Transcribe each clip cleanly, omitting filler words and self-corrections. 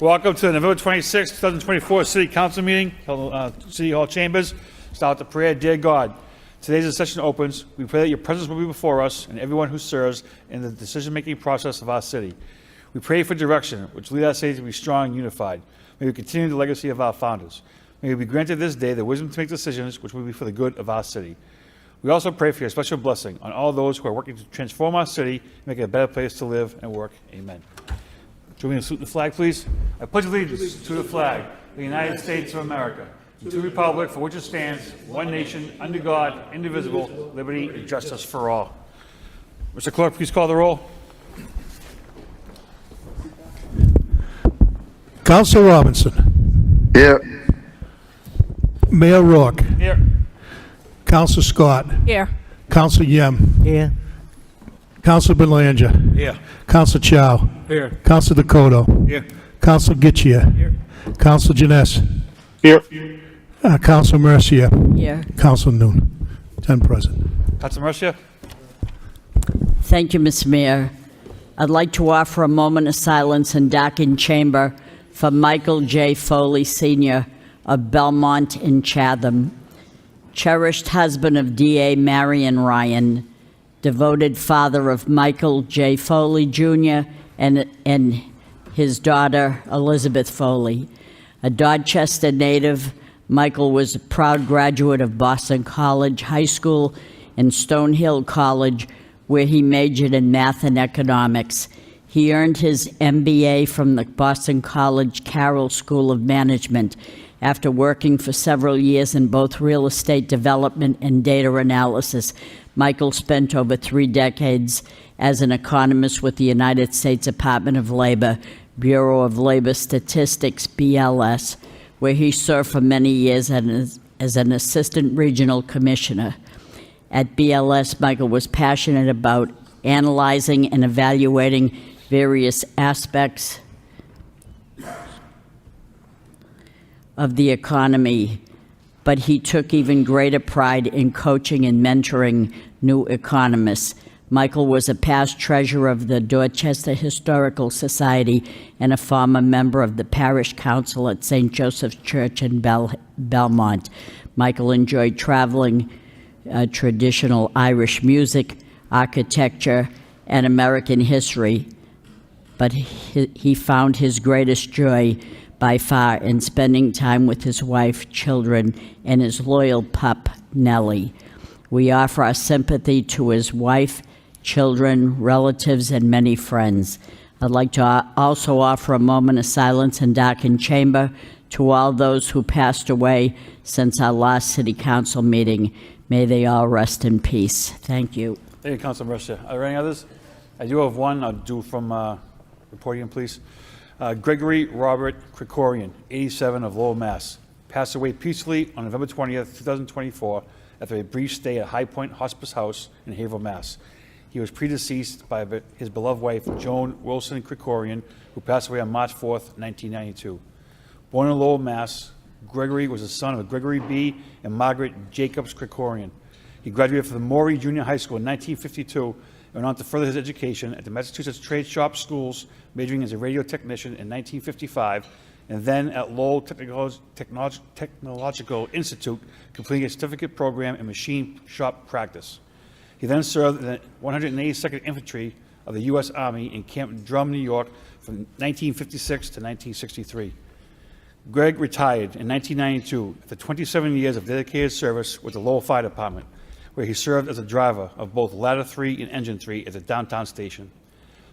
Welcome to the November 26, 2024 City Council meeting, City Hall Chambers. Start with the prayer. Dear God, today as the session opens, we pray that your presence will be before us and everyone who serves in the decision-making process of our city. We pray for direction, which lead our city to be strong and unified. May we continue the legacy of our founders. May we be granted this day the wisdom to make decisions which will be for the good of our city. We also pray for your special blessing on all those who are working to transform our city and make it a better place to live and work. Amen. Join me to salute the flag, please. I pledge allegiance to the flag of the United States of America, and to the republic for which it stands, one nation, under God, indivisible, liberty and justice for all. Mr. Clerk, please call the roll. Councilor Robinson. Here. Mayor Rourke. Here. Councilor Scott. Here. Councilor Yem. Here. Councilor Belanger. Here. Councilor Chow. Here. Councilor Dakota. Here. Councilor Gitchia. Here. Councilor Janess. Here. Councilor Mercier. Here. Councilor Noon. 10 present. Councilor Mercier. Thank you, Mr. Mayor. I'd like to offer a moment of silence in darkened chamber for Michael J. Foley, Sr. of Belmont in Chatham, cherished husband of D.A. Marion Ryan, devoted father of Michael J. Foley, Jr. and his daughter, Elizabeth Foley. A Dorchester native, Michael was a proud graduate of Boston College High School and Stonehill College, where he majored in math and economics. He earned his MBA from the Boston College Carroll School of Management after working for several years in both real estate development and data analysis. Michael spent over 3 decades as an economist with the United States Department of Labor, Bureau of Labor Statistics, BLS, where he served for many years as an assistant regional commissioner. At BLS, Michael was passionate about analyzing and evaluating various aspects of the economy, but he took even greater pride in coaching and mentoring new economists. Michael was a past treasurer of the Dorchester Historical Society and a former member of the parish council at St. Joseph's Church in Belmont. Michael enjoyed traveling, traditional Irish music, architecture, and American history, but he found his greatest joy by far in spending time with his wife, children, and his loyal pup, Nellie. We offer our sympathy to his wife, children, relatives, and many friends. I'd like to also offer a moment of silence in darkened chamber to all those who passed away since our last City Council meeting. May they all rest in peace. Thank you. Thank you, Councilor Mercier. Are there any others? I do have one. I'll do from the podium, please. Gregory Robert Krikorian, 87, of Lowell, Mass. Passed away peacefully on November 20th, 2024, after a brief stay at High Point Hospice House in Haverhill, Mass. He was predeceased by his beloved wife, Joan Wilson Krikorian, who passed away on March 4th, 1992. Born in Lowell, Mass., Gregory was the son of Gregory B. and Margaret Jacobs Krikorian. He graduated from the Morey Junior High School in 1952 and went on to further his education at the Massachusetts Trade Shop Schools, majoring as a radio technician in 1955, and then at Lowell Technological Institute, completing a certificate program in machine shop practice. He then served in the 182nd Infantry of the U.S. Army in Camp Drum, New York, from 1956 to 1963. Greg retired in 1992 after 27 years of dedicated service with the Lowell Fire Department, where he served as a driver of both Ladder 3 and Engine 3 at the downtown station.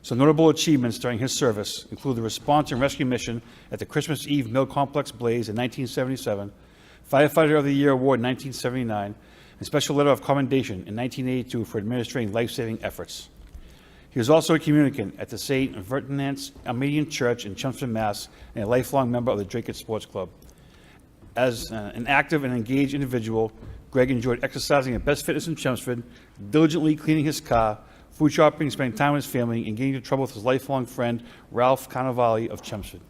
Some notable achievements during his service include the response and rescue mission at the Christmas Eve Mill Complex blaze in 1977, Firefighter of the Year Award in 1979, and Special Letter of Commendation in 1982 for administering life-saving efforts. He was also a communicant at the St. Vertinance Armenian Church in Chelmsford, Mass., and a lifelong member of the Drake Sports Club. As an active and engaged individual, Greg enjoyed exercising at Best Fitness in Chelmsford, diligently cleaning his car, food shopping, spending time with his family, and getting into trouble with his lifelong friend, Ralph Carnavale of Chelmsford.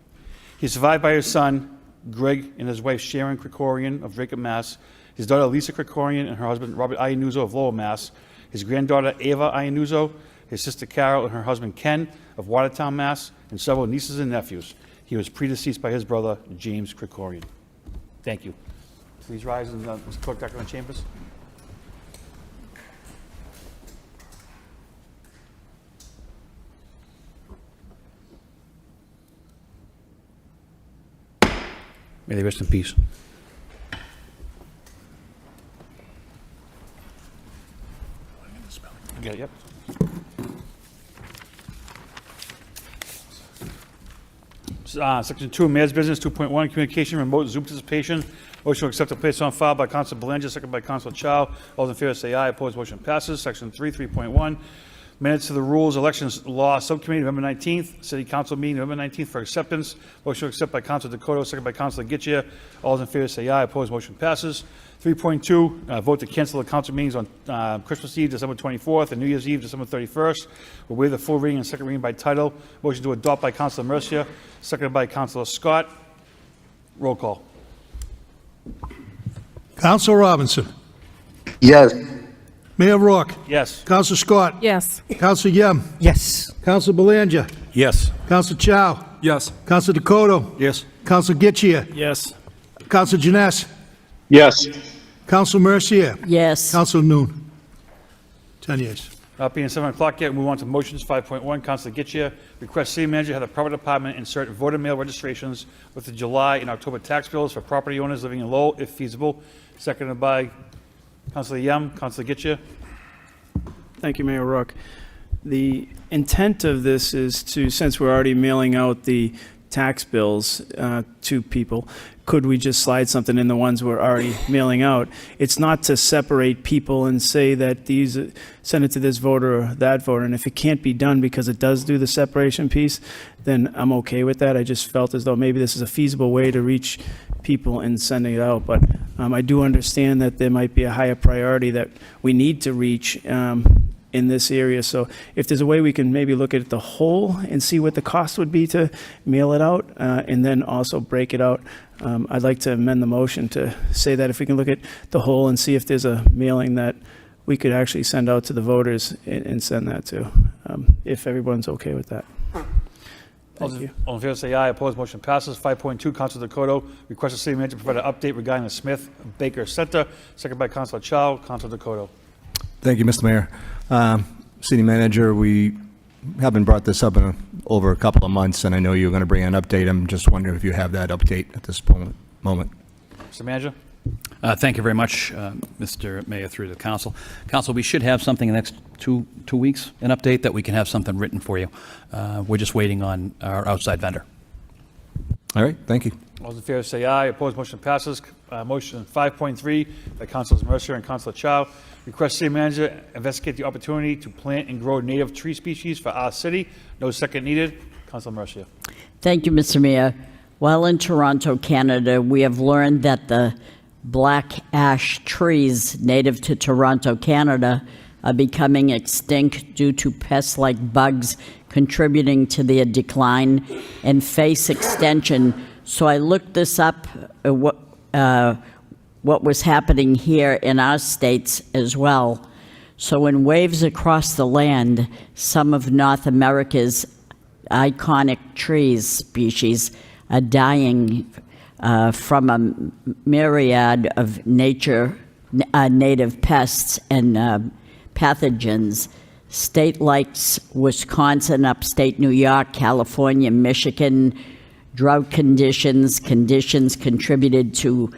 He is survived by his son, Greg, and his wife, Sharon Krikorian of Drake, Mass., his daughter, Lisa Krikorian, and her husband, Robert Iannuzzo of Lowell, Mass., his granddaughter, Ava Iannuzzo, his sister, Carol, and her husband, Ken, of Watertown, Mass., and several nieces and nephews. He was predeceased by his brother, James Krikorian. Thank you. Please rise, and Mr. Clerk, Dr. Chambers. May they rest in peace. Okay, yep. Section 2, Mayor's Business, 2.1, Communication, Remote Zoom Participation. Motion to accept and place on file by Council Belanger, second by Council Chow. All those in favor say aye. Opposed, motion passes. Section 3, 3.1, Minutes of the Rules Elections Law Subcommittee, November 19th. City Council meeting, November 19th for acceptance. Motion to accept by Council Dakota, second by Council Getchia. All those in favor say aye. Opposed, motion passes. 3.2, vote to cancel the council meetings on Christmas Eve, December 24th, and New Year's Eve, December 31st. We'll waive the full reading and second reading by title. Motion to adopt by Councilor Mercia, seconded by Councilor Scott. Roll call. Counsel Robinson. Yes. Mayor Rourke. Yes. Counsel Scott. Yes. Counsel Yem. Yes. Counsel Belanger. Yes. Counsel Chow. Yes. Counsel Dakota. Yes. Counsel Getchia. Yes. Counsel Janess. Yes. Counsel Mercier. Yes. Counsel Noon. 10 yeas. Not being 7 o'clock yet, we move on to motions. 5.1, Councilor Getchia. Request city manager have the property department insert voter mail registrations with the July and October tax bills for property owners living in Lowell, if feasible. Seconded by Councilor Yem. Councilor Getchia. Thank you, Mayor Rourke. The intent of this is to, since we're already mailing out the tax bills to people, could we just slide something in the ones we're already mailing out? It's not to separate people and say that these, send it to this voter or that voter, and if it can't be done because it does do the separation piece, then I'm okay with that. I just felt as though maybe this is a feasible way to reach people in sending it out, but I do understand that there might be a higher priority that we need to reach in this area. So if there's a way we can maybe look at the whole and see what the cost would be to mail it out, and then also break it out, I'd like to amend the motion to say that if we can look at the whole and see if there's a mailing that we could actually send out to the voters and send that to, if everyone's okay with that. Thank you. All in favor say aye. Opposed, motion passes. 5.2, Councilor Dakota. Request the city manager provide an update regarding the Smith Baker Center. Second by Councilor Chow. Councilor Dakota. Thank you, Mr. Mayor. City Manager, we haven't brought this up in over a couple of months, and I know you're going to bring an update. I'm just wondering if you have that update at this moment. Mr. Manager. Thank you very much, Mr. Mayor, through the council. Council, we should have something in the next two weeks, an update that we can have something written for you. We're just waiting on our outside vendor. All right, thank you. All those in favor say aye. Opposed, motion passes. Motion 5.3 by Councilors Mercer and Councilor Chow. Request city manager investigate the opportunity to plant and grow native tree species for our city. No second needed. Councilor Mercer. Thank you, Mr. Mayor. While in Toronto, Canada, we have learned that the black ash trees native to Toronto, Canada, are becoming extinct due to pests like bugs contributing to their decline and face extension. So I looked this up, what was happening here in our states as well. So in waves across the land, some of North America's iconic trees species are dying from a myriad of native pests and pathogens. State like Wisconsin, upstate New York, California, Michigan, drought conditions contributed to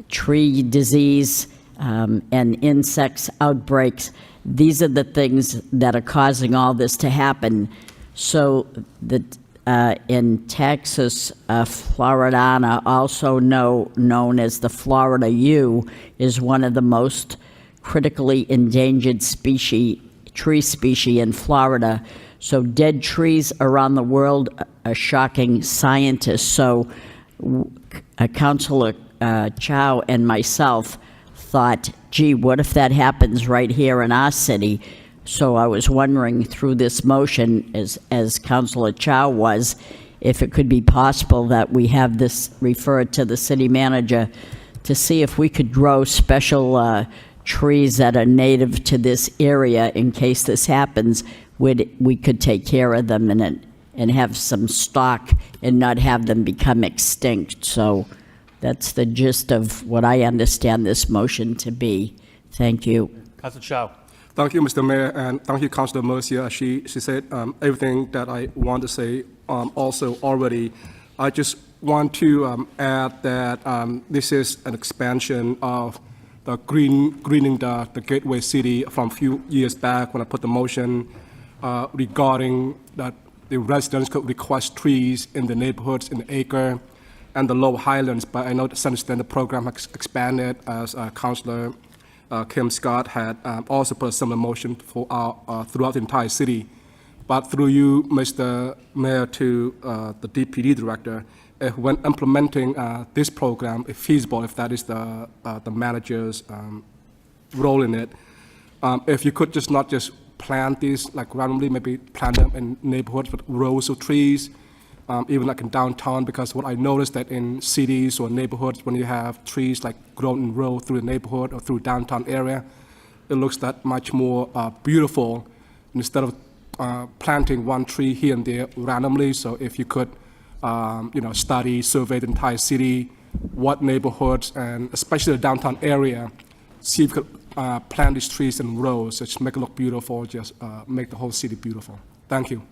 tree disease and insects outbreaks. These are the things that are causing all this to happen. So in Texas, Floridana, also known as the Florida yew, is one of the most critically endangered tree species in Florida. So dead trees around the world are shocking scientists. So Councilor Chow and myself thought, gee, what if that happens right here in our city? So I was wondering through this motion, as Councilor Chow was, if it could be possible that we have this referred to the city manager to see if we could grow special trees that are native to this area in case this happens. We could take care of them and have some stock and not have them become extinct. So that's the gist of what I understand this motion to be. Thank you. Councilor Chow. Thank you, Mr. Mayor, and thank you, Councilor Mercia. She said everything that I want to say also already. I just want to add that this is an expansion of the greening the gateway city from a few years back when I put the motion regarding that the residents could request trees in the neighborhoods in the acre and the Low Highlands. But I know to some extent the program has expanded as Councilor Kim Scott had also put a similar motion for throughout the entire city. But through you, Mr. Mayor, to the DPD director, when implementing this program, if feasible, if that is the manager's role in it, if you could just not just plant these like randomly, maybe plant them in neighborhoods with rows of trees, even like in downtown, because what I noticed that in cities or neighborhoods, when you have trees like grown in row through the neighborhood or through downtown area, it looks that much more beautiful instead of planting one tree here and there randomly. So if you could, study, survey the entire city, what neighborhoods, and especially the downtown area, see if you could plant these trees in rows, just make it look beautiful, just make the whole city beautiful. Thank you.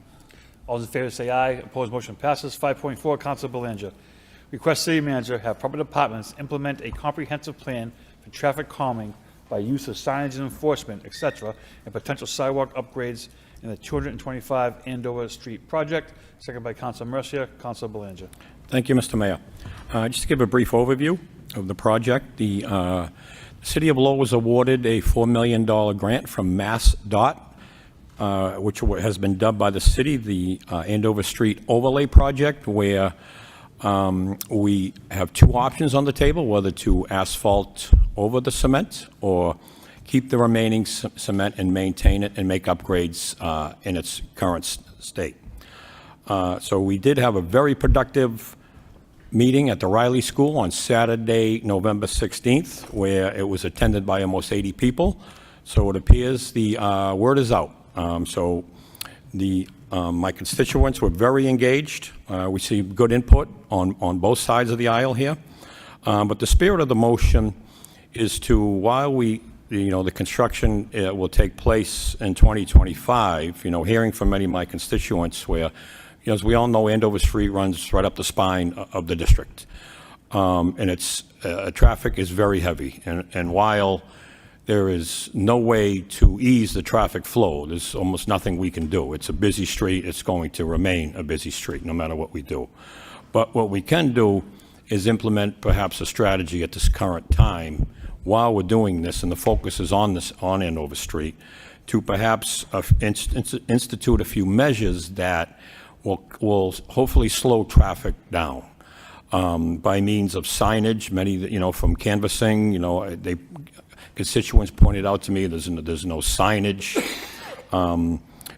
All those in favor say aye. Opposed, motion passes. 5.4, Councilor Belanger. Request city manager have proper departments implement a comprehensive plan for traffic calming by use of signage and enforcement, etc., and potential sidewalk upgrades in the 225 Andover Street project. Second by Councilor Mercia. Councilor Belanger. Thank you, Mr. Mayor. Just to give a brief overview of the project, the City of Lowell was awarded a $4 million grant from MassDOT, which has been dubbed by the city the Andover Street Overlay Project, where we have two options on the table, whether to asphalt over the cement or keep the remaining cement and maintain it and make upgrades in its current state. So we did have a very productive meeting at the Riley School on Saturday, November 16th, where it was attended by almost 80 people. So it appears the word is out. So my constituents were very engaged. We received good input on both sides of the aisle here. But the spirit of the motion is to, while the construction will take place in 2025, hearing from many of my constituents where, as we all know, Andover Street runs right up the spine of the district. And its traffic is very heavy. And while there is no way to ease the traffic flow, there's almost nothing we can do. It's a busy street. It's going to remain a busy street no matter what we do. But what we can do is implement perhaps a strategy at this current time while we're doing this, and the focus is on Andover Street, to perhaps institute a few measures that will hopefully slow traffic down by means of signage. Many, from canvassing, constituents pointed out to me there's no signage.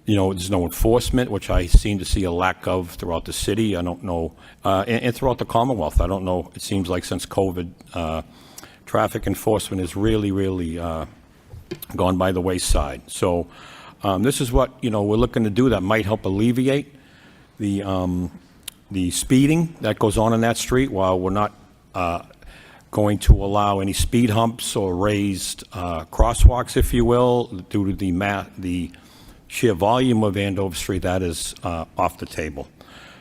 There's no enforcement, which I seem to see a lack of throughout the city. I don't know, and throughout the Commonwealth. I don't know. It seems like since COVID, traffic enforcement has really gone by the wayside. So this is what we're looking to do that might help alleviate the speeding that goes on in that street, while we're not going to allow any speed humps or raised crosswalks, if you will, due to the sheer volume of Andover Street that is off the table.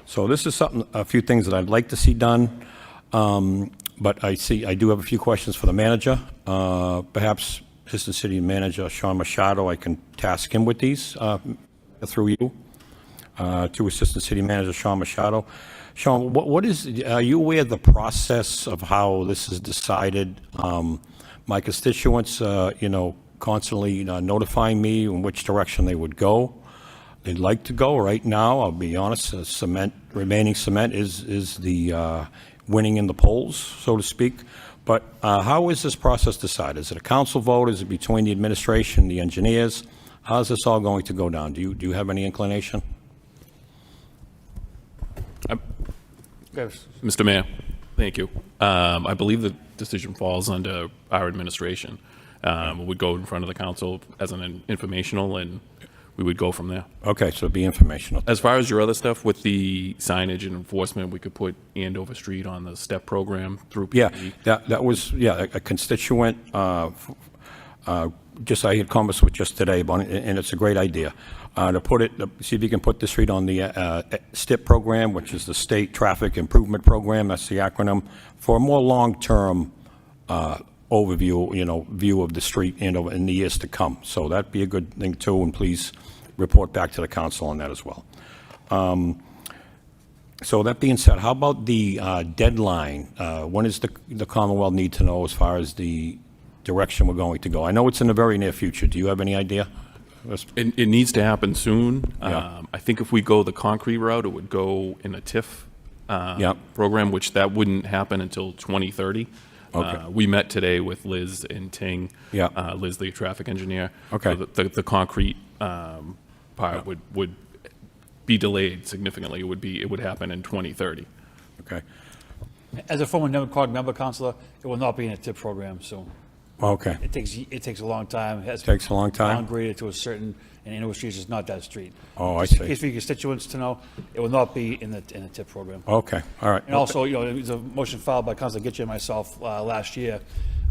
So this is a few things that I'd like to see done. But I do have a few questions for the manager. Perhaps Assistant City Manager Sean Machado, I can task him with these through you. To Assistant City Manager Sean Machado. Sean, are you aware of the process of how this is decided? My constituents, constantly notifying me in which direction they would go. They'd like to go. Right now, I'll be honest, remaining cement is the winning in the polls, so to speak. But how is this process decided? Is it a council vote? Is it between the administration, the engineers? How's this all going to go down? Do you have any inclination? Mr. Mayor, thank you. I believe the decision falls under our administration. We would go in front of the council as an informational, and we would go from there. Okay, so it'd be informational. As far as your other stuff with the signage and enforcement, we could put Andover Street on the STEP program through Yeah, PD. that was, yeah, a constituent, just I had conversation with just today about it, and it's a great idea. To put it, see if you can put the street on the STIP program, which is the State Traffic Improvement Program, that's the acronym, for a more long-term overview, view of the street in the years to come. So that'd be a good thing too, and please report back to the council on that as well. So that being said, how about the deadline? When does the Commonwealth need to know as far as the direction we're going to go? I know it's in the very near future. Do you have any idea? It needs to happen soon. Yeah. I think if we go the concrete route, it would go in a TIF Yeah. program, which that wouldn't happen until 2030. Okay. We met today with Liz and Ting. Yeah. Liz, the traffic engineer. Okay. So the concrete part would be delayed significantly. It would happen in 2030. Okay. As a former Democratic member, Councilor, it will not be in a TIP program, so Okay. it takes a long time. It has Takes a long time? downgraded to a certain, and Andover Street is not that street. Oh, I Just see. in case for your constituents to know, it will not be in the TIP program. Okay, all right. And also, there was a motion filed by Councilor Gitche and myself last year.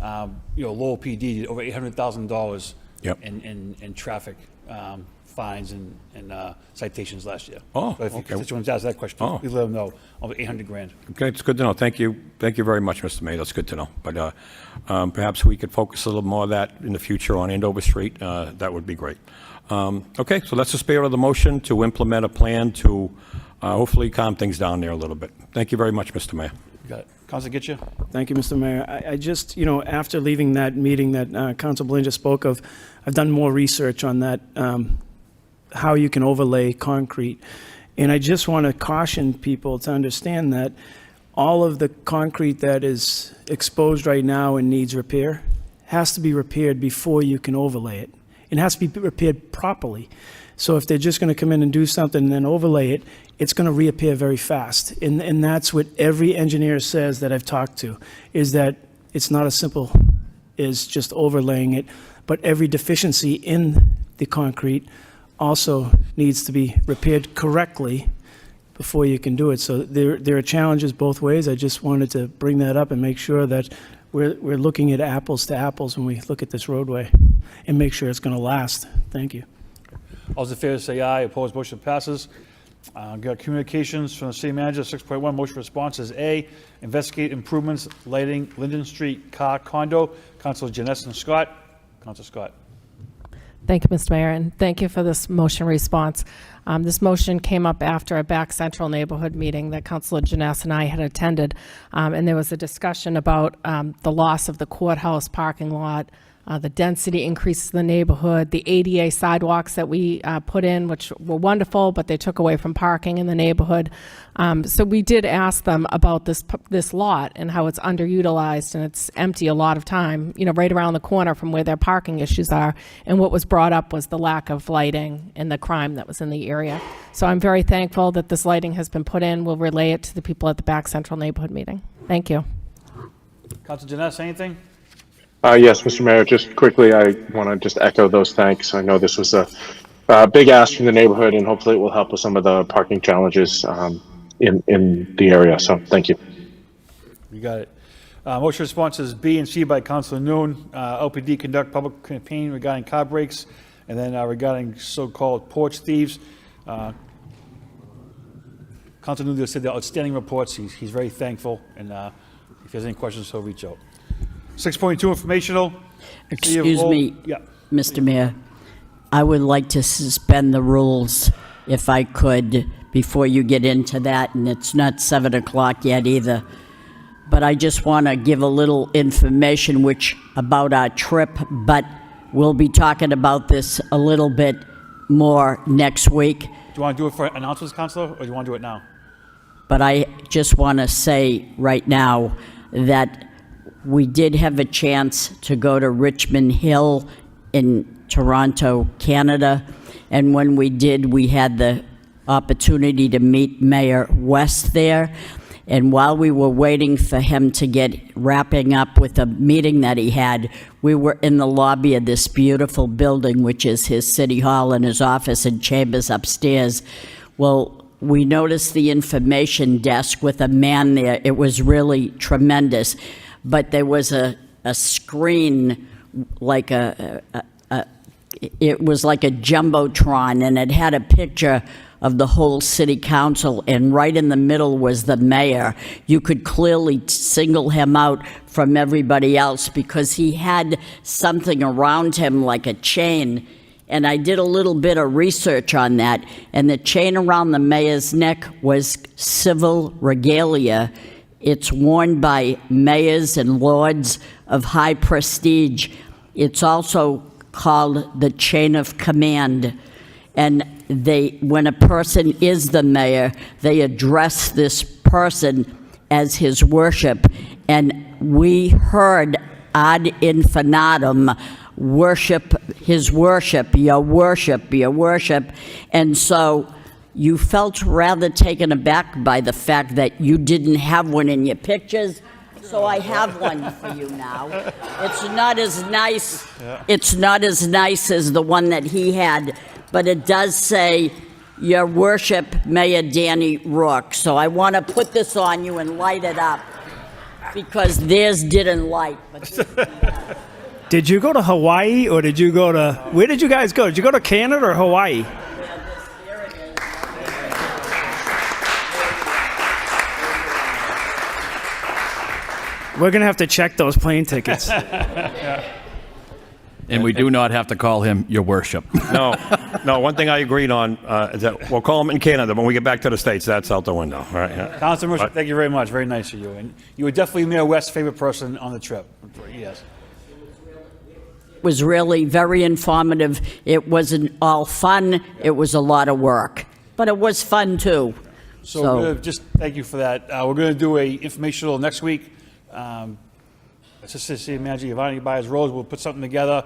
Lowell PD did over $800,000 Yep. in traffic fines and citations last year. Oh, So if your okay. constituents ask that question, Oh. please let them know, over 800 grand. Okay, it's good to know. Thank you. Thank you very much, Mr. May. That's good to know. But perhaps we could focus a little more of that in the future on Andover Street. That would be great. Okay, so that's the spirit of the motion, to implement a plan to hopefully calm things down there a little bit. Thank you very much, Mr. Mayor. You got it. Councilor Gitche? Thank you, Mr. Mayor. I just, after leaving that meeting that Council Belanger spoke of, I've done more research on that, how you can overlay concrete. And I just want to caution people to understand that all of the concrete that is exposed right now and needs repair has to be repaired before you can overlay it. It has to be repaired properly. So if they're just going to come in and do something and then overlay it, it's going to reappear very fast. And that's what every engineer says that I've talked to, is that it's not as simple as just overlaying it, but every deficiency in the concrete also needs to be repaired correctly before you can do it. So there are challenges both ways. I just wanted to bring that up and make sure that we're looking at apples to apples when we look at this roadway and make sure it's going to last. Thank you. All those in favor say aye. Opposed, motion passes. Got communications from the city manager. 6.1, motion response is A, investigate improvements lighting Linden Street car condo. Councilor Janessa and Scott. Councilor Scott. Thank you, Mr. Mayor, and thank you for this motion response. This motion came up after a Back Central neighborhood meeting that Councilor Janess and I had attended, and there was a discussion about the loss of the courthouse parking lot, the density increases in the neighborhood, the ADA sidewalks that we put in, which were wonderful, but they took away from parking in the neighborhood. So we did ask them about this lot and how it's underutilized and it's empty a lot of time, right around the corner from where their parking issues are. And what was brought up was the lack of lighting and the crime that was in the area. So I'm very thankful that this lighting has been put in. We'll relay it to the people at the Back Central neighborhood meeting. Thank you. Councilor Janessa, anything? Yes, Mr. Mayor, just quickly, I want to just echo those thanks. I know this was a big ask from the neighborhood, and hopefully it will help with some of the parking challenges in the area. So thank you. You got it. Motion responses B and C by Councilor Noon. LPD conduct public campaign regarding car breaks, and then regarding so-called porch thieves. Councilor Noon just said they're outstanding reports. He's very thankful, and if he has any questions, he'll reach out. 6.2 informational. Excuse me, Yeah. Mr. Mayor. I would like to suspend the rules, if I could, before you get into that, and it's not 7 o'clock yet either. But I just want to give a little information about our trip, but we'll be talking about this a little bit more next week. Do you want to do it for announcements, Councilor, or do you want to do it now? But I just want to say right now that we did have a chance to go to Richmond Hill in Toronto, Canada, and when we did, we had the opportunity to meet Mayor West there, And while we were waiting for him to get wrapping up with a meeting that he had, we were in the lobby of this beautiful building, which is his city hall and his office and chambers upstairs. Well, we noticed the information desk with a man there. It was really tremendous. But there was a screen, like it was like a jumbotron, and it had a picture of the whole city council, and right in the middle was the mayor. You could clearly single him out from everybody else because he had something around him like a chain. And I did a little bit of research on that, and the chain around the mayor's neck was civil regalia. It's worn by mayors and lords of high prestige. It's also called the chain of command. And when a person is the mayor, they address this person as his worship. And we heard ad infinitum, worship, his worship, your worship, your worship. And so you felt rather taken aback by the fact that you didn't have one in your pictures. So I have one for you now. It's not as nice. It's not as nice as the one that he had, but it does say, Your Worship, Mayor Danny Rourke. So I want to put this on you and light it up, because theirs didn't light. But Did you go to Hawaii, or did you go to, where did you guys go? Did you go to Canada or Hawaii? there it is. We're going to have to check those plane tickets. And we do not have to call him Your Worship. No, one thing I agreed on is that we'll call him in Canada. When we get back to the States, that's out the window. All right, yeah. Councilor Mercer, thank you very much. Very nice of you. And you were definitely Mayor West's favorite person on the trip. Yes. It was really very informative. It wasn't all fun. It was a lot of work, but it was fun too. So we're gonna just thank you for that. We're going to do a informational next week. Assistant City Manager Giovanni Baez Rose will put something together.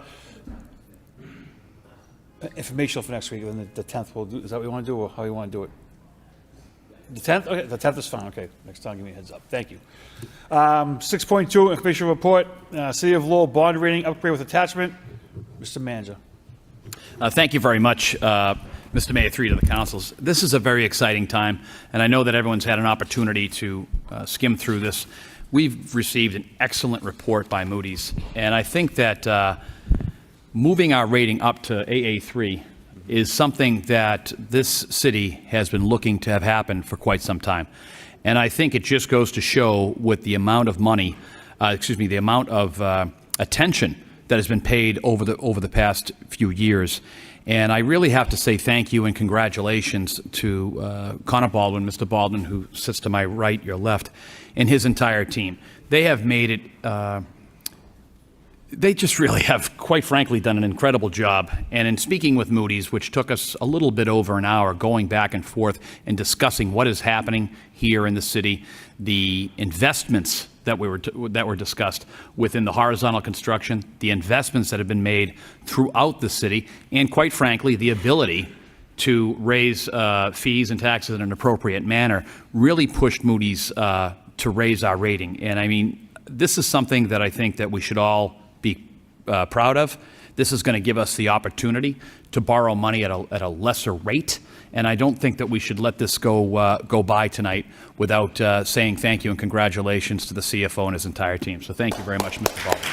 Informational for next week, and then the 10th we'll do. Is that what you want to do, or how you want to do it? The 10th? Okay, the 10th is fine. Okay, next time give me a heads up. Thank you. 6.2, information report. City of Lowell bond rating upgrade with attachment. Mr. Manager. Thank you very much, Mr. Mayor, to the councils. This is a very exciting time, and I know that everyone's had an opportunity to skim through this. We've received an excellent report by Moody's, and I think that moving our rating up to AA3 is something that this city has been looking to have happen for quite some time. And I think it just goes to show with the amount of money, the amount of attention that has been paid over the past few years. And I really have to say thank you and congratulations to Connor Baldwin, Mr. Baldwin, who sits to my right, your left, and his entire team. They have made it, they just really have, quite frankly, done an incredible job. And in speaking with Moody's, which took us a little bit over an hour, going back and forth and discussing what is happening here in the city, the investments that were discussed within the horizontal construction, the investments that have been made throughout the city, and quite frankly, the ability to raise fees and taxes in an appropriate manner really pushed Moody's to raise our rating. And I mean, this is something that I think that we should all be proud of. This is going to give us the opportunity to borrow money at a lesser rate, and I don't think that we should let this go by tonight without saying thank you and congratulations to the CFO and his entire team. So thank you very much, Mr. Baldwin.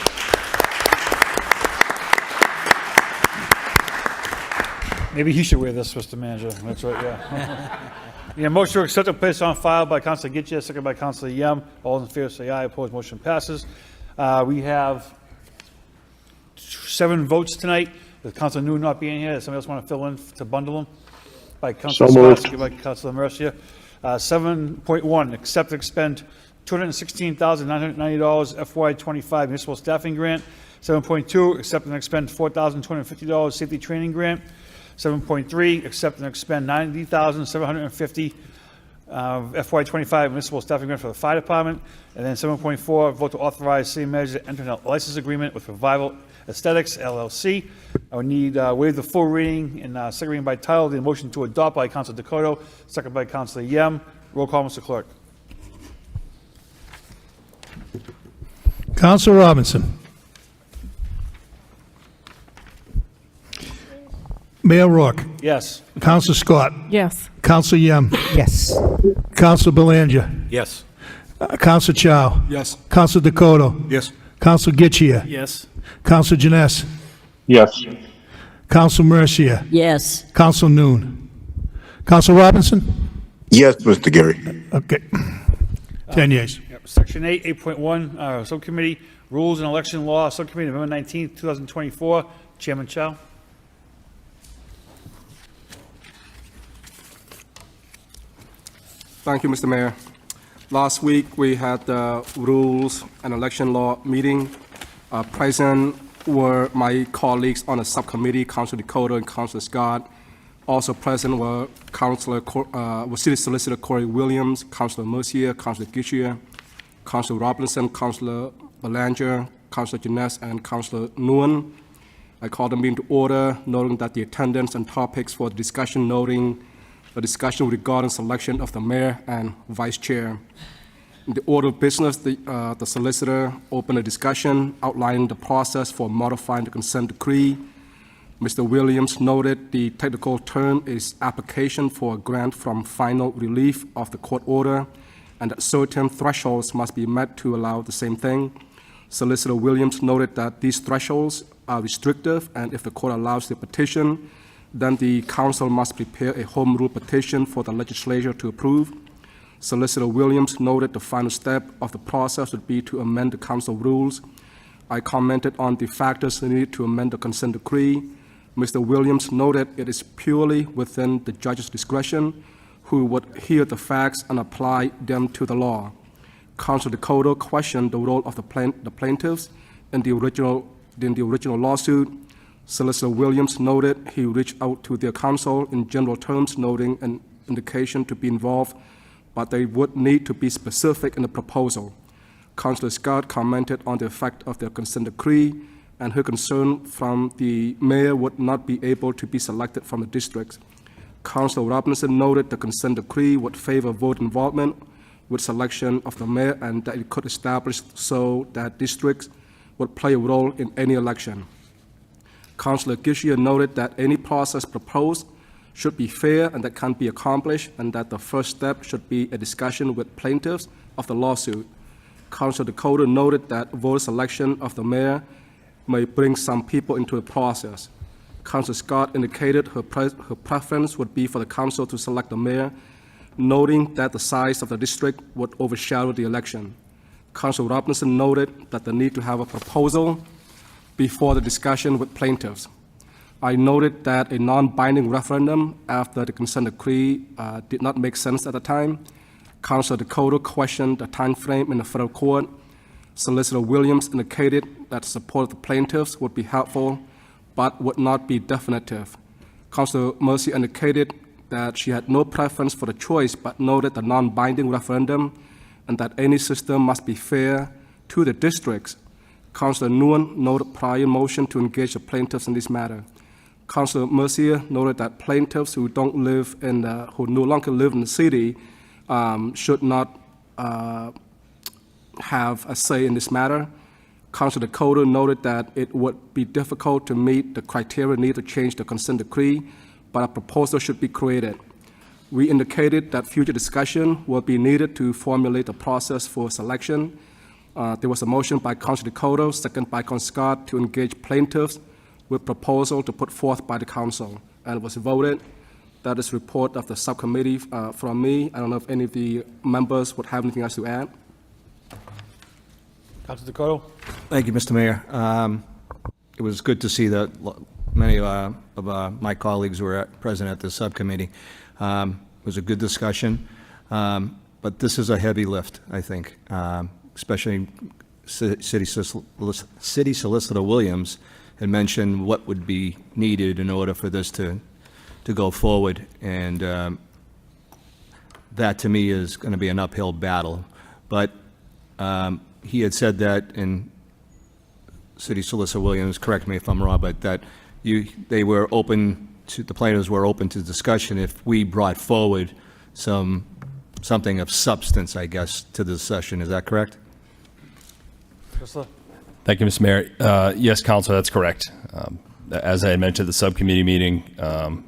Maybe he should wear this, Mr. Manager. That's right, yeah. Yeah, motion to accept and place on file by Councilor Getchia, second by Councilor Yem. All in favor say aye. Opposed, motion passes. We have 7 votes tonight. With Councilor New not being here, does somebody else want to fill in to bundle them? By Councilor So Scott, moved. second by Councilor Mercia. 7.1, accept and expend $216,990 FY25 municipal staffing grant. 7.2, accept and expend $4,250 safety training grant. 7.3, accept and expend $90,750 FY25 municipal staffing grant for the fire department. And then 7.4, vote to authorize city manager to enter a license agreement with Revival Aesthetics LLC. I would need waive the full reading and second reading by title. The motion to adopt by Councilor Dakota, second by Councilor Yem. Roll call, Mr. Clerk. Counsel Robinson. Mayor Rourke. Yes. Counsel Scott. Yes. Counsel Yem. Yes. Counsel Belanger. Yes. Counsel Chow. Yes. Counsel Dakota. Yes. Counsel Getchia. Yes. Counsel Janess. Yes. Counsel Mercia. Yes. Counsel Noon. Counsel Robinson? Yes, Mr. Gary. Okay. 10 yeas. Yep. Section 8, 8.1, Subcommittee, Rules and Election Law, Subcommittee, November 19th, 2024. Chairman Chow. Thank you, Mr. Mayor. Last week, we had the Rules and Election Law meeting. Present were my colleagues on the subcommittee, Councilor Dakota and Councilor Scott. Also present were City Solicitor Corey Williams, Councilor Mercier, Councilor Getchia, Councilor Robinson, Councilor Belanger, Councilor Janess, and Councilor Nguyen. I called the meeting to order, noting that the attendance and topics for the discussion, noting the discussion regarding selection of the mayor and vice chair. In the order of business, the solicitor opened a discussion outlining the process for modifying the consent decree. Mr. Williams noted the technical term is application for a grant from final relief of the court order, and that certain thresholds must be met to allow the same thing. Solicitor Williams noted that these thresholds are restrictive, and if the court allows the petition, then the council must prepare a home rule petition for the legislature to approve. Solicitor Williams noted the final step of the process would be to amend the council rules. I commented on the factors needed to amend the consent decree. Mr. Williams noted it is purely within the judge's discretion, who would hear the facts and apply them to the law. Councilor Dakota questioned the role of the plaintiffs in the original lawsuit. Solicitor Williams noted he reached out to their counsel in general terms, noting an indication to be involved, but they would need to be specific in the proposal. Councilor Scott commented on the effect of the consent decree and her concern from the mayor would not be able to be selected from the districts. Councilor Robinson noted the consent decree would favor vote involvement with selection of the mayor and that it could establish so that districts would play a role in any election. Councilor Getchia noted that any process proposed should be fair and that can be accomplished, and that the first step should be a discussion with plaintiffs of the lawsuit. Councilor Dakota noted that voter selection of the mayor may bring some people into the process. Councilor Scott indicated her preference would be for the council to select the mayor, noting that the size of the district would overshadow the election. Councilor Robinson noted that the need to have a proposal before the discussion with plaintiffs. I noted that a non-binding referendum after the consent decree did not make sense at the time. Councilor Dakota questioned the time frame in the federal court. Solicitor Williams indicated that support of the plaintiffs would be helpful, but would not be definitive. Councilor Mercy indicated that she had no preference for the choice, but noted the non-binding referendum and that any system must be fair to the districts. Councilor Nguyen noted prior motion to engage the plaintiffs in this matter. Councilor Mercier noted that plaintiffs who don't live in, who no longer live in the city should not have a say in this matter. Councilor Dakota noted that it would be difficult to meet the criteria needed to change the consent decree, but a proposal should be created. We indicated that future discussion will be needed to formulate the process for selection. There was a motion by Councilor Dakota, second by Councilor Scott, to engage plaintiffs with proposal to put forth by the council, and it was voted. That is report of the subcommittee from me. I don't know if any of the members would have anything else to add. Councilor Dakota. Thank you, Mr. Mayor. It was good to see that many of my colleagues were present at the subcommittee. It was a good discussion, but this is a heavy lift, I think, especially City Solicitor Williams had mentioned what would be needed in order for this to go forward, and that to me is going to be an uphill battle. But he had said that, in City Solicitor Williams, correct me if I'm wrong, but that they were open to, the plaintiffs were open to discussion if we brought forward something of substance, I guess, to the session. Is that correct? Whistler? Thank you, Mr. Mayor. Yes, Counselor, that's correct. As I had mentioned at the subcommittee meeting,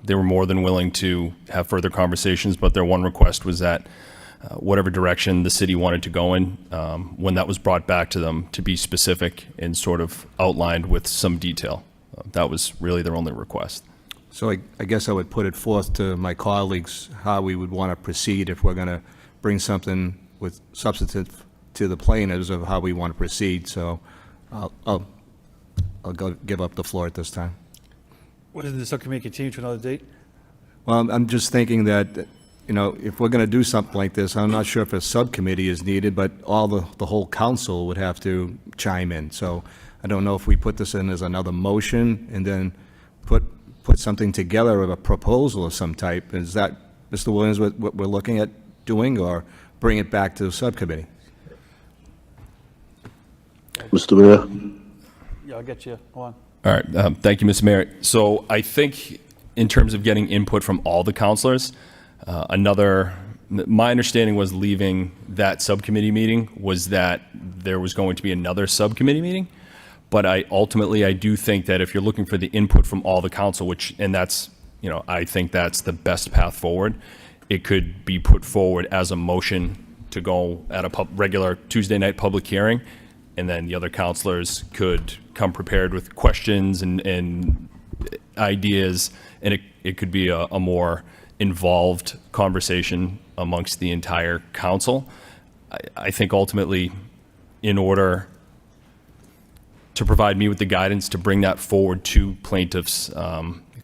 they were more than willing to have further conversations, but their one request was that whatever direction the city wanted to go in, when that was brought back to them, to be specific and sort of outlined with some detail. That was really their only request. So I guess I would put it forth to my colleagues how we would want to proceed if we're going to bring something with substantive to the plaintiffs of how we want to proceed. So I'll go give up the floor at this time. What is the subcommittee continue to another date? Well, I'm just thinking that, you know, if we're going to do something like this, I'm not sure if a subcommittee is needed, but the whole council would have to chime in. So I don't know if we put this in as another motion and then put something together of a proposal of some type. Is that, Mr. Williams, what we're looking at doing, or bring it back to the subcommittee? Mr. Mayor. Yeah, I'll get you. Hold on. All right. Thank you, Mr. Mayor. So I think in terms of getting input from all the counselors, my understanding was leaving that subcommittee meeting was that there was going to be another subcommittee meeting. But I do think that if you're looking for the input from all the council, I think that's the best path forward. It could be put forward as a motion to go at a regular Tuesday night public hearing, and then the other counselors could come prepared with questions and ideas, and it could be a more involved conversation amongst the entire council. I think ultimately, in order to provide me with the guidance to bring that forward to plaintiffs'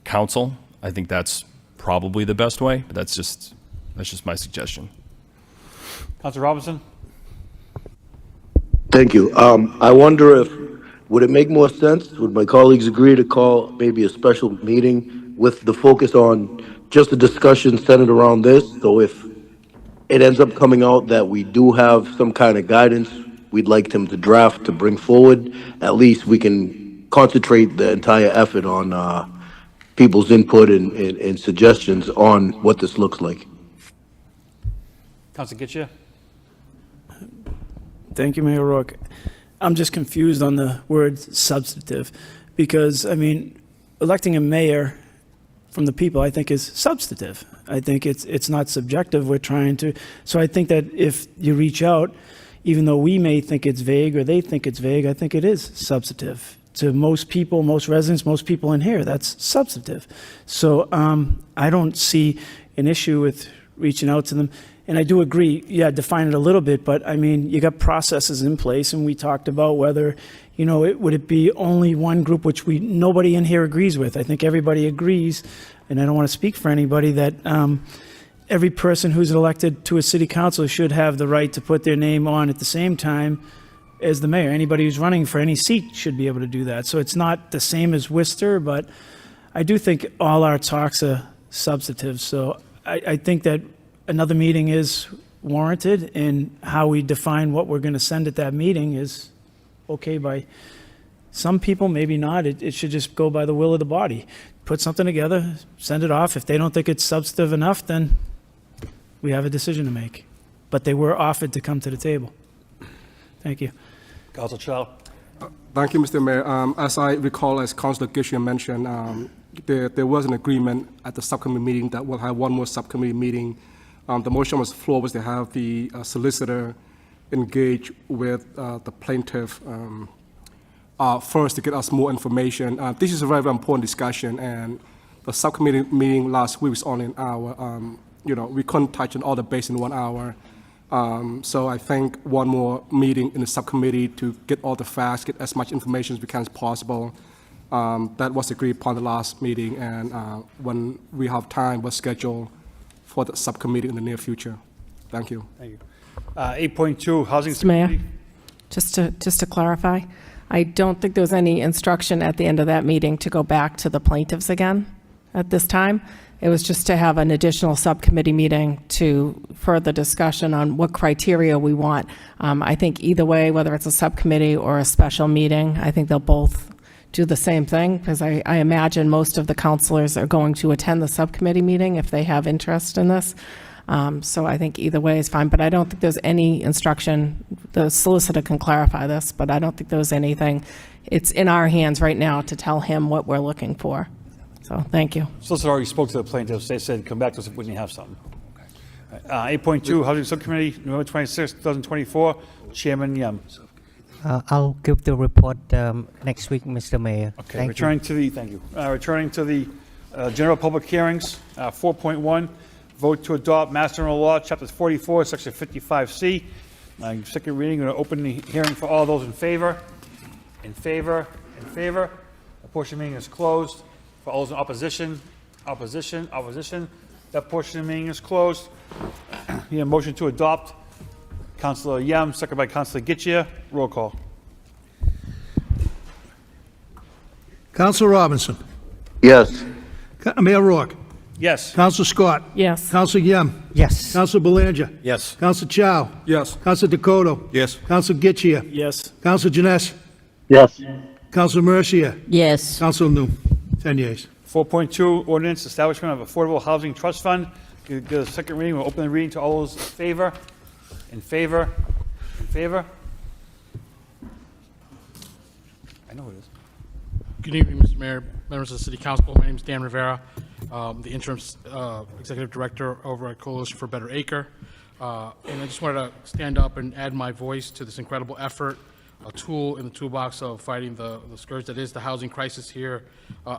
counsel, I think that's probably the best way, but that's just my suggestion. Councilor Robinson? Thank you. I wonder would it make more sense, would my colleagues agree to call maybe a special meeting with the focus on just a discussion centered around this? So if it ends up coming out that we do have some kind of guidance we'd like them to draft to bring forward, at least we can concentrate the entire effort on people's input and suggestions on what this looks like. Councilor Getchia? Thank you, Mayor Rourke. I'm just confused on the word substantive, because, I mean, electing a mayor from the people, I think, is substantive. I think it's not subjective. We're trying to, so I think that if you reach out, even though we may think it's vague or they think it's vague, I think it is substantive. To most people, most residents, most people in here, that's substantive. So I don't see an issue with reaching out to them. And I do agree, yeah, define it a little bit, but I mean, you got processes in place, and we talked about whether, you know, would it be only one group, which nobody in here agrees with. I think everybody agrees, and I don't want to speak for anybody, that every person who's elected to a city council should have the right to put their name on at the same time as the mayor. Anybody who's running for any seat should be able to do that. So it's not the same as Worcester, but I do think all our talks are substantive. So I think that another meeting is warranted, and how we define what we're going to send at that meeting is okay by some people, maybe not. It should just go by the will of the body. Put something together, send it off. If they don't think it's substantive enough, then we have a decision to make. But they were offered to come to the table. Thank you. Councilor Chow? Thank you, Mr. Mayor. As I recall, as Councilor Gishia mentioned, there was an agreement at the subcommittee meeting that we'll have one more subcommittee meeting. The motion on the floor was to have the solicitor engage with the plaintiff first to get us more information. This is a very, very important discussion, and the subcommittee meeting last week was only an hour. We couldn't touch on all the base in 1 hour. So I think one more meeting in the subcommittee to get all the facts, get as much information as we can as possible. That was agreed upon the last meeting, and when we have time, we'll schedule for the subcommittee in the near future. Thank you. Thank you. 8.2, Housing Mr. Mayor, Subcommittee. just to clarify, I don't think there was any instruction at the end of that meeting to go back to the plaintiffs again at this time. It was just to have an additional subcommittee meeting to further discussion on what criteria we want. I think either way, whether it's a subcommittee or a special meeting, I think they'll both do the same thing, because I imagine most of the counselors are going to attend the subcommittee meeting if they have interest in this. So I think either way is fine, but I don't think there's any instruction the solicitor can clarify this, but I don't think there was anything. It's in our hands right now to tell him what we're looking for. So, thank you. Solicitor already spoke to the plaintiffs. They said, come back to us when you have something. 8.2, Housing Subcommittee, November 26, 2024. Chairman Yem. I'll give the report next week, Mr. Mayor. Okay, Thank you. Returning to the general public hearings, 4.1, vote to adopt Mass General Law, Chapter 44, Section 55C. Second reading, going to open the hearing for all those in favor. In favor, in favor. The portion of the meeting is closed. For all those in opposition, opposition, opposition. That portion of the meeting is closed. Need a motion to adopt. Councilor Yem, second by Councilor Getchia. Roll call. Council Robinson. Yes. Mayor Rourke. Yes. Council Scott. Yes. Council Yem. Yes. Council Belanger. Yes. Council Chow. Yes. Council Dakota. Yes. Council Getchia. Yes. Council Janice. Yes. Council Mercia. Yes. Council Noon. 10 yeas. 4.2, ordinance establishment of affordable housing trust fund. Give a second reading. We'll open the reading to all those in favor. In favor. In favor. I know who it is. Good evening, Mr. Mayor, members of the City Council. My name is Dan Rivera, the interim executive director over at Coalition for a Better Acre. And I just wanted to stand up and add my voice to this incredible effort, a tool in the toolbox of fighting the scourge that is the housing crisis here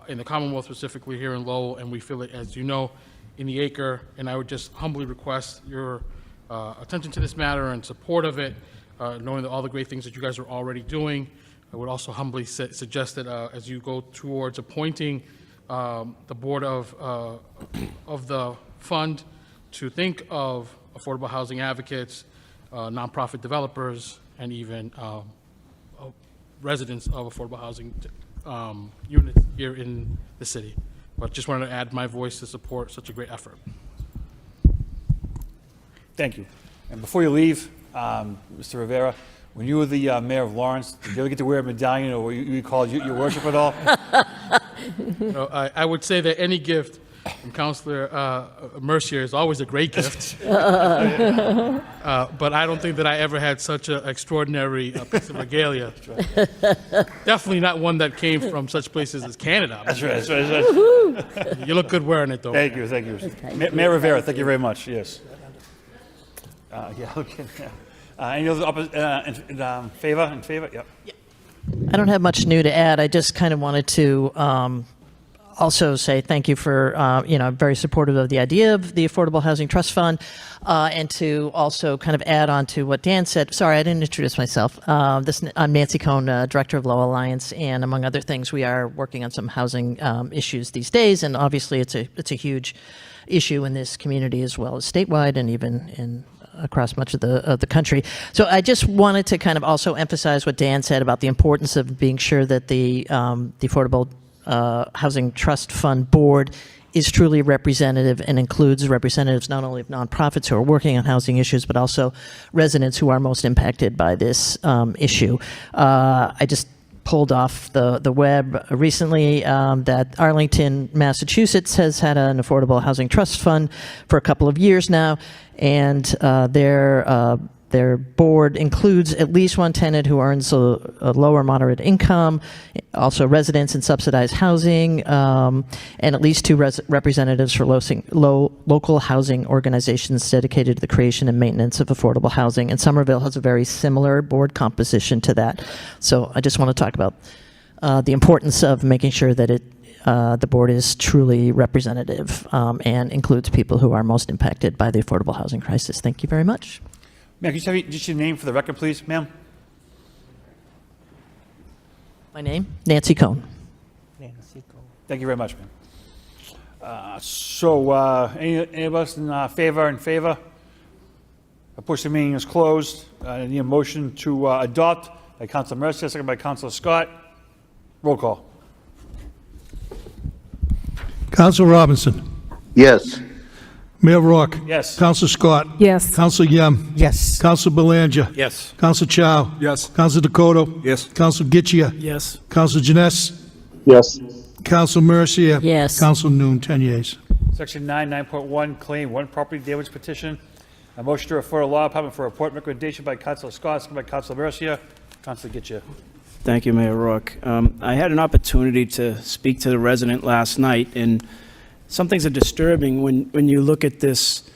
in the Commonwealth, specifically here in Lowell, and we feel it, as you know, in the Acre. And I would just humbly request your attention to this matter and support of it, knowing that all the great things that you guys are already doing. I would also humbly suggest that as you go towards appointing the board of the fund, to think of affordable housing advocates, nonprofit developers, and even residents of affordable housing units here in the city. But just wanted to add my voice to support such a great effort. Thank you. And before you leave, Mr. Rivera, when you were the mayor of Lawrence, did you ever get to wear a medallion, or were you called your worship at all? No, I would say that any gift from Councilor Mercier is always a great gift. But I don't think that I ever had such an extraordinary piece of regalia. Definitely not one that came from such places as Canada. That's right. That's right. That's right. You look good wearing it, though. Thank you. Thank you. Mayor Rivera, thank you very much. Yes. Yeah. Okay. Any other in favor? In favor? Yep. I don't have much new to add. I just kind of wanted to also say thank you for, very supportive of the idea of the Affordable Housing Trust Fund, and to also kind of add on to what Dan said. Sorry, I didn't introduce myself. I'm Nancy Cohn, Director of Lowell Alliance, and among other things, we are working on some housing issues these days, and obviously it's a huge issue in this community as well as statewide and even across much of the country. So I just wanted to kind of also emphasize what Dan said about the importance of being sure that the Affordable Housing Trust Fund Board is truly representative and includes representatives not only of nonprofits who are working on housing issues, but also residents who are most impacted by this issue. I just pulled off the web recently that Arlington, Massachusetts has had an affordable housing trust fund for a couple of years now, and their board includes at least one tenant who earns a lower moderate income, also residents in subsidized housing, and at least two representatives for local housing organizations dedicated to the creation and maintenance of affordable housing. And Somerville has a very similar board composition to that. So I just want to talk about the importance of making sure that the board is truly representative and includes people who are most impacted by the affordable housing crisis. Thank you very much. Ma'am, can you just your name for the record, please, ma'am? My name, Nancy Cohn. Thank you very much, ma'am. Any of us in favor? In favor? I push the meeting is closed. I need a motion to adopt by Councilor Mercer, second by Councilor Scott. Roll call. Council Robinson. Yes. Mayor Rourke. Yes. Council Scott. Yes. Council Yem. Yes. Council Belanger. Yes. Council Chow. Yes. Council Dakota. Yes. Council Getchia. Yes. Council Janice. Yes. Council Mercia. Yes. Council Noon, 10 yeas. Section 9, 9.1, claim one property damage petition. A motion to refer to Law Department for report recommendation by Councilor Scott, second by Councilor Mercia. Councilor Getchia. Thank you, Mayor Rourke. I had an opportunity to speak to the resident last night, and some things are disturbing when you look at this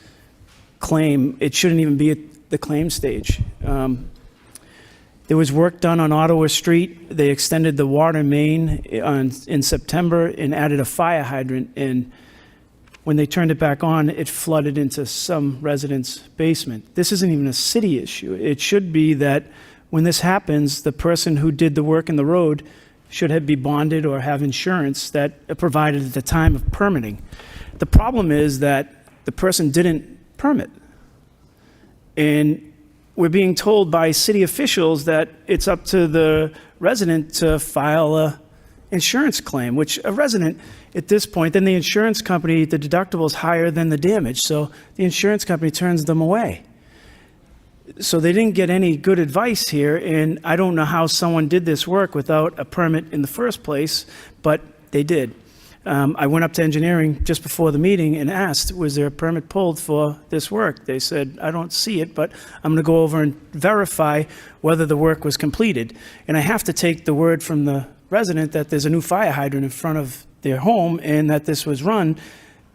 claim. It shouldn't even be at the claim stage. There was work done on Ottawa Street. They extended the water main in September and added a fire hydrant, and when they turned it back on, it flooded into some resident's basement. This isn't even a city issue. It should be that when this happens, the person who did the work in the road should be bonded or have insurance that provided at the time of permitting. The problem is that the person didn't permit. And we're being told by city officials that it's up to the resident to file a insurance claim, which a resident at this point, then the insurance company, the deductible is higher than the damage, so the insurance company turns them away. So they didn't get any good advice here, and I don't know how someone did this work without a permit in the first place, but they did. I went up to engineering just before the meeting and asked, was there a permit pulled for this work? They said, I don't see it, but I'm going to go over and verify whether the work was completed. And I have to take the word from the resident that there's a new fire hydrant in front of their home and that this was run.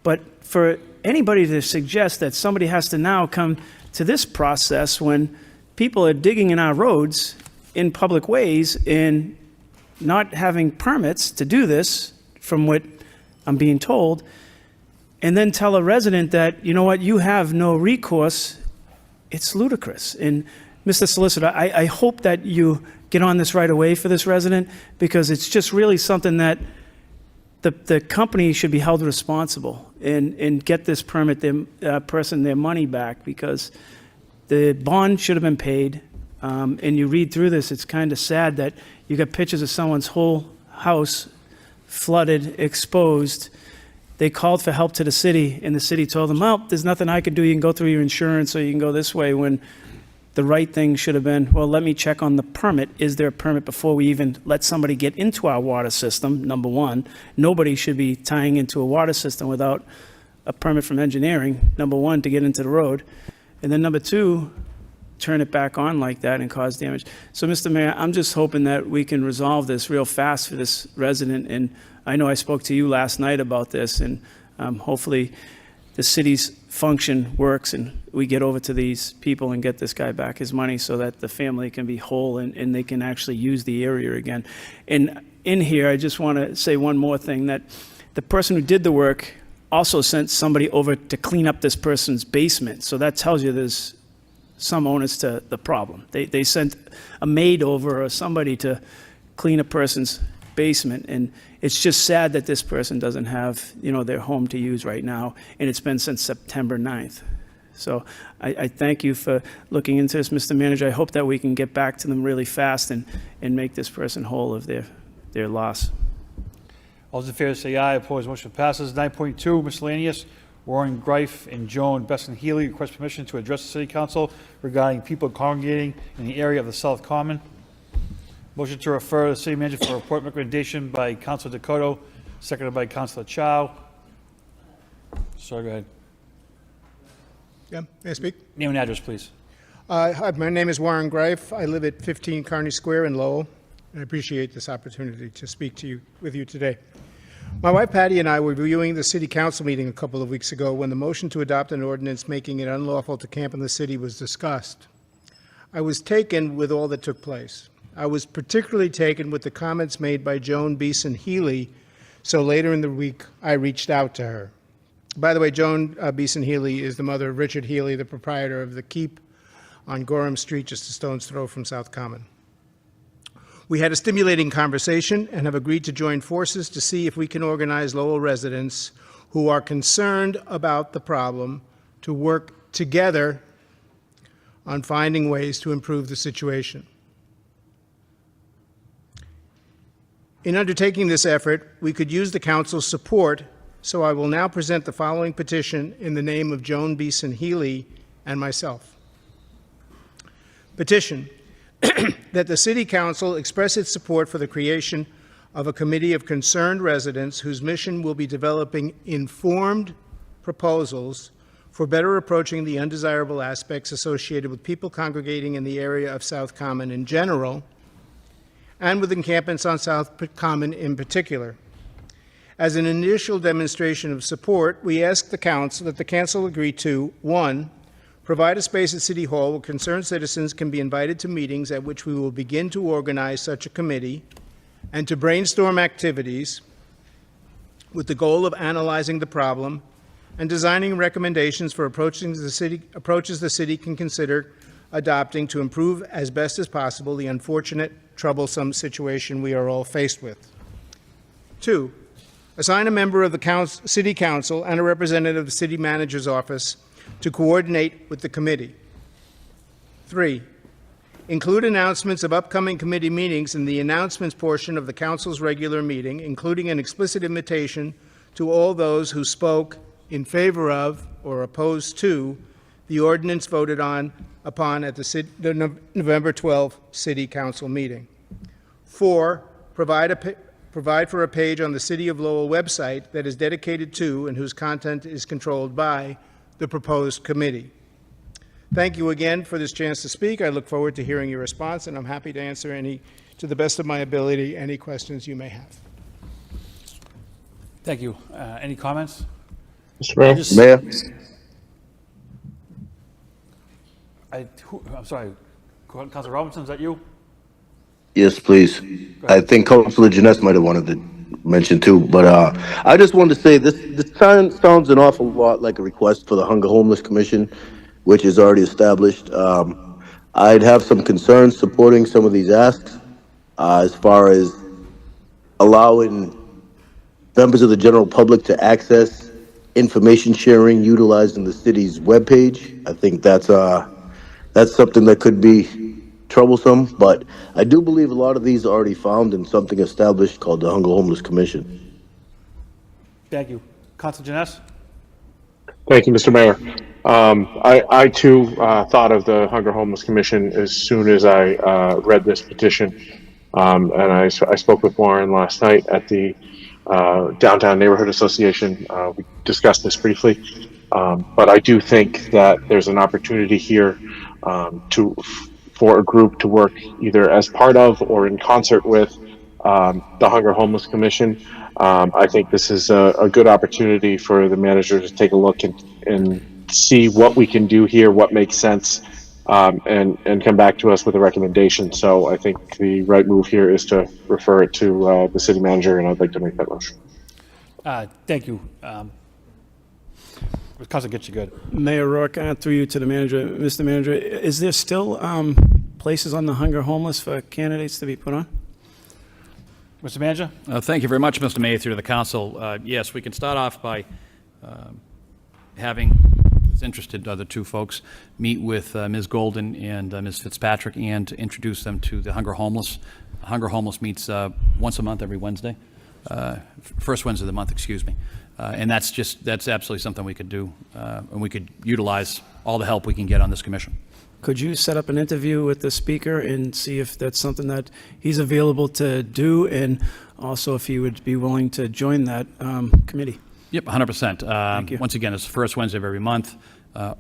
But for anybody to suggest that somebody has to now come to this process when people are digging in our roads in public ways and not having permits to do this, from what I'm being told, and then tell a resident that, you know what, you have no recourse, it's ludicrous. And Mr. Solicitor, I hope that you get on this right away for this resident, because it's just really something that the company should be held responsible and get this permit, person their money back, because the bond should have been paid. And you read through this, it's kind of sad that you got pictures of someone's whole house flooded, exposed. They called for help to the city, and the city told them, well, there's nothing I can do. You can go through your insurance, or you can go this way, when the right thing should have been, well, let me check on the permit. Is there a permit before we even let somebody get into our water system, number one? Nobody should be tying into a water system without a permit from engineering, number one, to get into the road. And then number two, turn it back on like that and cause damage. So, Mr. Mayor, I'm just hoping that we can resolve this real fast for this resident. And I know I spoke to you last night about this, and hopefully the city's function works and we get over to these people and get this guy back his money so that the family can be whole and they can actually use the area again. And in here, I just want to say one more thing, that the person who did the work also sent somebody over to clean up this person's basement. So that tells you there's some onus to the problem. They sent a maid over or somebody to clean a person's basement, and it's just sad that this person doesn't have, their home to use right now, and it's been since September 9th. So I thank you for looking into this, Mr. Manager. I hope that we can get back to them really fast and make this person whole of their loss. All those in favor say aye. Opposed, motion passes. 9.2, miscellaneous. Warren Greif and Joan Besson Healy request permission to address the City Council regarding people congregating in the area of the South Common. Motion to refer to the City Manager for a report recommendation by Councilor Dakota, seconded by Councilor Chow. Sorry, go ahead. Yeah, may I speak? Name and address, please. Hi, my name is Warren Greif. I live at 15 Kearney Square in Lowell. I appreciate this opportunity to speak with you today. My wife Patty and I were viewing the City Council meeting a couple of weeks ago when the motion to adopt an ordinance making it unlawful to camp in the city was discussed. I was taken with all that took place. I was particularly taken with the comments made by Joan Beeson Healy, so later in the week I reached out to her. By the way, Joan Beeson Healy is the mother of Richard Healy, the proprietor of the Keep on Gorham Street, just a stone's throw from South Common. We had a stimulating conversation and have agreed to join forces to see if we can organize Lowell residents who are concerned about the problem to work together on finding ways to improve the situation. In undertaking this effort, we could use the Council's support, so I will now present the following petition in the name of Joan Beeson Healy and myself. Petition, that the City Council express its support for the creation of a committee of concerned residents whose mission will be developing informed proposals for better approaching the undesirable aspects associated with people congregating in the area of South Common in general, and with encampments on South Common in particular. As an initial demonstration of support, we ask that the council agree to, 1, provide a space at City Hall where concerned citizens can be invited to meetings at which we will begin to organize such a committee and to brainstorm activities with the goal of analyzing the problem and designing recommendations for approaches the city can consider adopting to improve as best as possible the unfortunate, troublesome situation we are all faced with. 2, assign a member of the City Council and a representative of the City Manager's Office to coordinate with the committee. 3, include announcements of upcoming committee meetings in the announcements portion of the Council's regular meeting, including an explicit invitation to all those who spoke in favor of or opposed to the ordinance voted upon at the November 12 City Council meeting. 4, provide for a page on the City of Lowell website that is dedicated to and whose content is controlled by the proposed committee. Thank you again for this chance to speak. I look forward to hearing your response, and I'm happy to answer to the best of my ability, any questions you may have. Thank you. Any comments? Mr. Mayor? I'm sorry, Councilor Robinson, is that you? Yes, please. I think Councilor Janess might have wanted to mention too, but I just wanted to say this sounds an awful lot like a request for the Hunger Homeless Commission, which is already established. I'd have some concerns supporting some of these asks as far as allowing members of the general public to access information sharing utilizing the city's webpage. I think that's something that could be troublesome, but I do believe a lot of these are already found in something established called the Hunger Homeless Commission. Thank you. Councilor Janess? Thank you, Mr. Mayor. I too thought of the Hunger Homeless Commission as soon as I read this petition, and I spoke with Warren last night at the Downtown Neighborhood Association. We discussed this briefly, but I do think that there's an opportunity here for a group to work either as part of or in concert with the Hunger Homeless Commission. I think this is a good opportunity for the manager to take a look and see what we can do here, what makes sense, and come back to us with a recommendation. So I think the right move here is to refer it to the city manager, and I'd like to make that motion. Thank you. Councilor Gitche, good. Mayor Rourke, through you to the manager. Mr. Manager, is there still places on the Hunger Homeless for candidates to be put on? Mr. Manager? Thank you very much, Mr. Mayor, through the council. Yes, we can start off by having interested other two folks meet with Ms. Golden and Ms. Fitzpatrick and introduce them to the Hunger Homeless. Hunger Homeless meets once a month, every Wednesday. First Wednesday of the month, excuse me. And that's absolutely something we could do, and we could utilize all the help we can get on this commission. Could you set up an interview with the speaker and see if that's something that he's available to do, and also if he would be willing to join that committee? Yep, 100%. Thank you. Once again, it's the first Wednesday of every month.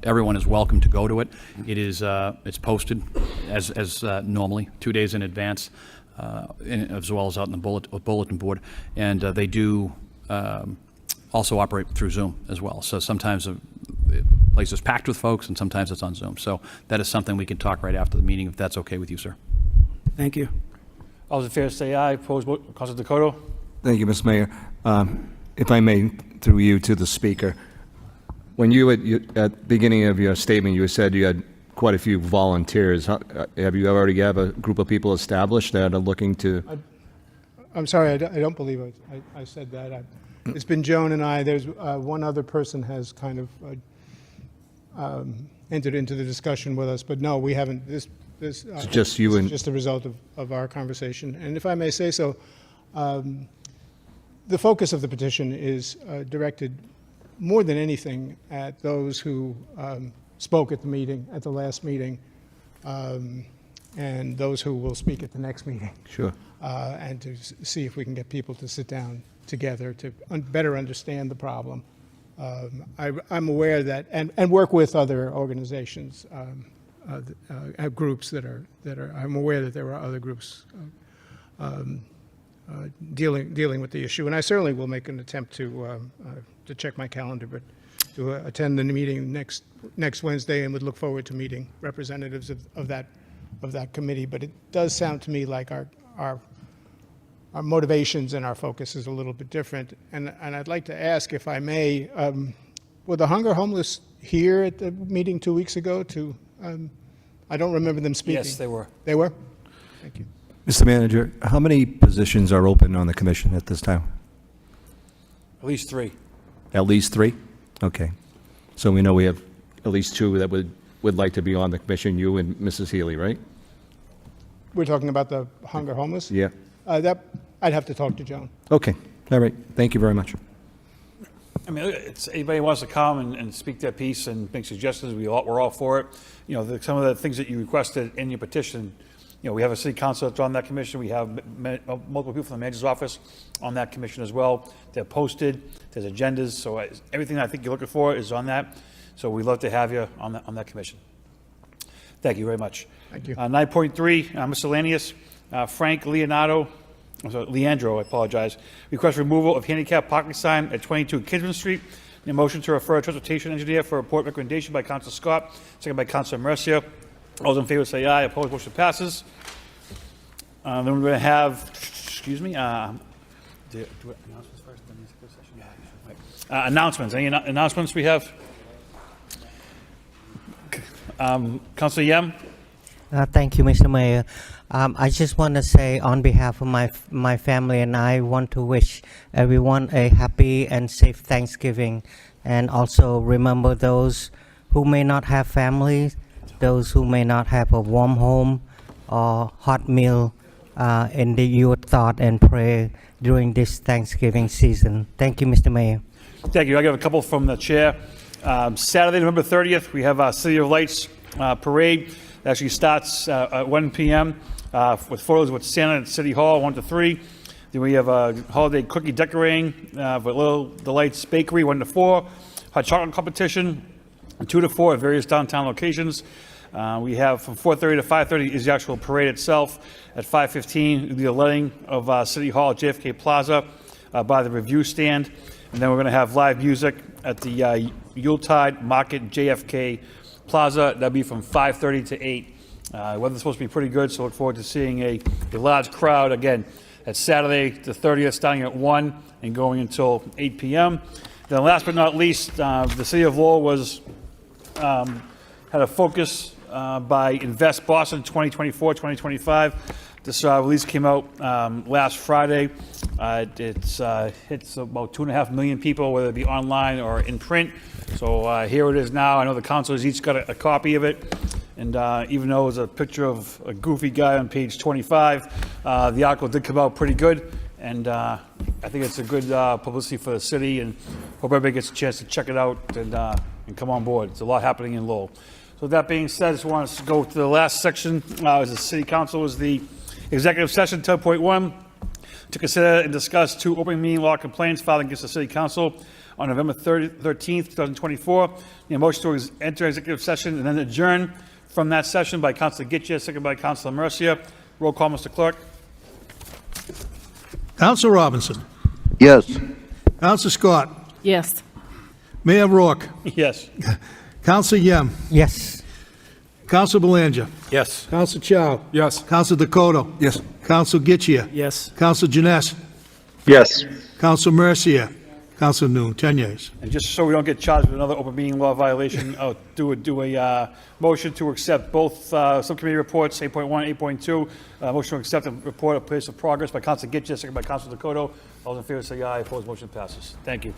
Everyone is welcome to go to it. It is it's posted as normally 2 days in advance, as well as out in the bulletin board, and they do also operate through Zoom as well. So sometimes the place is packed with folks, and sometimes it's on Zoom. So that is something we can talk right after the meeting, if that's okay with you, sir. Thank you. All those in favor say aye. Opposed, vote. Councilor Dakota? Thank you, Mr. Mayor. If I may, through you to the speaker, when you at the beginning of your statement, you said you had quite a few volunteers. Have you already have a group of people established that are looking to? I'm sorry, I don't believe I said that. It's been Joan and I. There's one other person has kind of entered into the discussion with us, but no, we haven't. This It's just you and just a result of our conversation. And if I may say so, the focus of the petition is directed more than anything at those who spoke at the meeting, at the last meeting, and those who will speak at the next meeting. Sure. And to see if we can get people to sit down together to better understand the problem I'm aware that, and work with other organizations, have groups that are, I'm aware that there are other groups dealing with the issue, and I certainly will make an attempt to check my calendar, but to attend the meeting next Wednesday, and would look forward to meeting representatives of that committee. But it does sound to me like our motivations and our focus is a little bit different. And I'd like to ask, if I may, were the hunger homeless here at the meeting 2 weeks ago? I don't remember them speaking. Yes, they were. They were? Thank you. Mr. Manager, how many positions are open on the commission at this time? At least 3. At least 3? Okay. So we know we have at least 2 that would like to be on the commission, you and Mrs. Healy, right? We're talking about the hunger homeless? Yeah. That, I'd have to talk to Joan. Okay. All right. Thank you very much. I mean, anybody wants to come and speak their piece and make suggestions, we're all for it. You know, some of the things that you requested in your petition, you know, we have a city council that's on that commission. We have multiple people from the manager's office on that commission as well. They're posted. There's agendas. So everything I think you're looking for is on that. So we'd love to have you on that commission. Thank you very much. Thank you. 9.3, miscellaneous. Frank Leandro, I apologize. Request removal of handicap parking sign at 22 Kinsman Street. A motion to refer to transportation engineer for report recommendation by Councilor Scott, second by Councilor Mercia. All those in favor say aye. Opposed, motion passes. Then we're going to have, excuse me, announcements first, then the executive session? Right. Announcements. Any announcements we have? Councilor Yem? Thank you, Mr. Mayor. I just want to say, on behalf of my family and I, want to wish everyone a happy and safe Thanksgiving, and also remember those who may not have families, those who may not have a warm home or hot meal in your thought and prayer during this Thanksgiving season. Thank you, Mr. Mayor. Thank you. I got a couple from the chair. Saturday, November 30th, we have our City of Lights parade. It actually starts at 1 p.m. With photos with Santa at City Hall, 1 to 3. Then we have a holiday cookie decorating with Little Delights Bakery, 1 to 4. Hot chocolate competition, 2 to 4 at various downtown locations. We have from 4:30 to 5:30 is the actual parade itself. At 5:15, the lighting of City Hall at JFK Plaza by the review stand. And then we're going to have live music at the Yuletide Market JFK Plaza. That'll be from 5:30 to 8. Weather's supposed to be pretty good, so look forward to seeing a large crowd again at Saturday the 30th, starting at 1 and going until 8 p.m. Then last but not least, the City of Lowell was had a focus by Invest Boston 2024-2025. This release came out last Friday. It's hits about 2.5 million people, whether it be online or in print. So here it is now. I know the councilors each got a copy of it. And even though it was a picture of a goofy guy on page 25, the article did come out pretty good. And I think it's a good publicity for the city, and hope everybody gets a chance to check it out and come on board. There's a lot happening in Lowell. So with that being said, I just want to go to the last section. As the city council is the executive session 10.1 to consider and discuss 2 open meeting law complaints filed against the city council on November 13th, 2024. The motion to enter executive session and then adjourn from that session by Councilor Gittia, second by Councilor Mercia. Roll call, Mr. Clerk. Councilor Robinson. Yes. Councilor Scott. Yes. Mayor Rourke. Yes. Councilor Yem. Yes. Councilor Belanger. Yes. Councilor Chow. Yes. Councilor Dakota. Yes. Councilor Gittia. Yes. Councilor Janess. Yes. Councilor Mercia. Councilor Noon. 10 yeas. And just so we don't get charged with another open meeting law violation, I'll do a motion to accept both subcommittee reports, 8.1, 8.2. Motion to accept and report a place of progress by Councilor Gittia, second by Councilor Dakota. All those in favor say aye. Opposed, motion passes. Thank you.